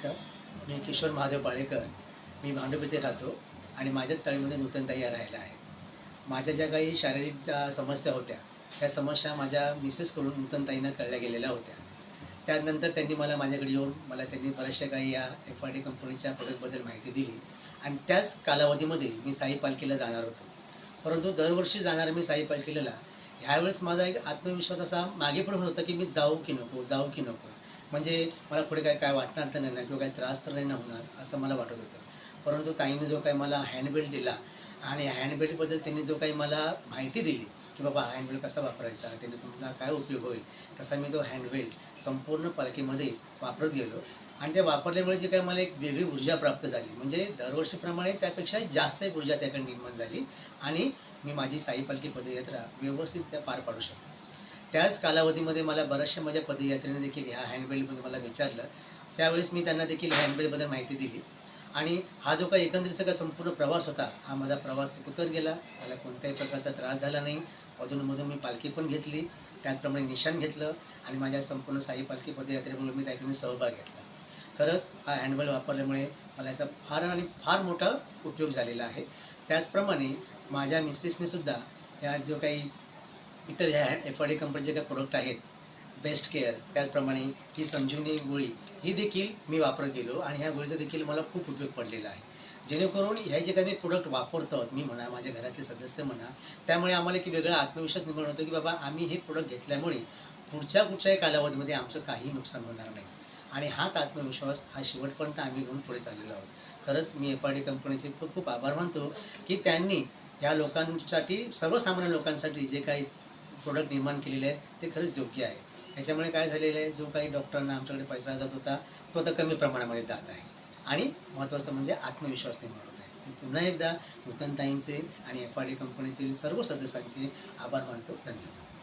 नमस्कार. मी किशोर महादेव पाळेकर. मी भांडूप येथे राहतो आणि माझ्याच चाळीमध्ये नूतनताई या राहिल्या आहेत. माझ्या ज्या काही शारीरिक ज्या समस्या होत्या, त्या समस्या माझ्या मिसेसकडून नूतनताईंना कळल्या गेलेल्या होत्या. त्यानंतर त्यांनी माझ्याकडे येऊन त्यांनी बऱ्याचशा काही या एफ-आर-डी कंपनीच्या प्रॉडक्टबद्दल माहिती दिली आणि त्याच कालावधीमध्ये मी साई पालखीला जाणार होतो. परंतु दरवर्षी जाणारा मी साई पालखीला ह्यावेळेस माझा एक आत्मविश्वास असा मागे पण होता, की मी जाऊ की नको, जाऊ की नको. म्हणजे मला पुढे काय वाटणार तर नाही ना किंवा काही त्रास तर नाही ना होणार असं मला वाटत होतं. परंतु ताईने जो काही मला हँडबेल्ट दिला आणि हँडबेल्टबद्दल त्यांनी जो काही मला माहिती दिली, की बाबा हँडबेल्ट कसा वापरायचा, त्याने तुम्हाला काय उपयोग होईल, तसा मी तो हँडबेल्ट संपूर्ण पालखीमध्ये वापरत गेलो आणि ते वापरल्यामुळे जी काही मला एक वेगळी ऊर्जा प्राप्त झाली. म्हणजे दरवर्षीप्रमाणे त्यापेक्षा जास्त एक ऊर्जा त्याकडे निर्माण झाली आणि मी माझी साई पालखी पदयात्रा व्यवस्थितरित्या पार पाडू शकलो. त्याच कालावधीमध्ये मला बऱ्याचशा माझ्या पदयात्रेने देखील ह्या हँडबेल्टबद्दल मला विचारलं. त्यावेळेस मी त्यांना देखील हँडबेल्टबद्दल माहिती दिली आणि हा जो काही एकंदरीत सगळा संपूर्ण प्रवास होता, हा माझा प्रवास सुखकर गेला. मला कोणत्याही प्रकारचा त्रास झाला नाही. अधूनमधून मी पालखी पण घेतली, त्याचप्रमाणे निशाण घेतलं आणि माझ्या संपूर्ण साई पालखी पदयात्रेमुळे मी त्याकडे सहभाग घेतला. खरंच हा हँडबेल्ट वापरल्यामुळे मला याचा फार मोठा उपयोग झालेला आहे. त्याचप्रमाणे माझ्या मिसेसनेसुद्धा ह्या जो काही इतर ह्या एफ-आर-डी कंपनीचे काही प्रोडक्ट आहेत, बेस्ट केअर, त्याचप्रमाणे ही संजीवनी गोळी ही देखील मी वापरत गेलो आणि ह्या गोळीचा देखील मला खूप उपयोग पडलेला आहे. जेणेकरून ह्या जे काही मी प्रोडक्ट वापरतो मी म्हणा, माझ्या घरातले सदस्य म्हणा, त्यामुळे आम्हाला एक वेगळा आत्मविश्वास निर्माण होतो, की बाबा आम्ही हे प्रोडक्ट घेतल्यामुळे पुढच्या कुठच्याही कालावधीमध्ये आमचं काही नुकसान होणार नाही आणि हाच आत्मविश्वास हा शेवटपर्यंत आम्ही घेऊन पुढे चाललेलो आहोत. खरंच मी एफ-आर-डी कंपनीचे खूप खूप आभार मानतो, की त्यांनी ह्या लोकांसाठी, सर्वसामान्य लोकांसाठी जे काही प्रोडक्ट निर्माण केलेले आहेत ते खरंच योग्य आहे. ह्याच्यामुळे काय झालेलं आहे, जो काही डॉक्टरांना आमच्याकडे पैसा जात होता तो आता कमी प्रमाणामध्ये जात आहे आणि महत्त्वाचं म्हणजे आत्मविश्वास निर्माण होत आहे. मी पुन्हा एकदा नूतनताईंचे आणि एफ-आर-डी कंपनीतील सर्व सदस्यांचे आभार मानतो. धन्यवाद.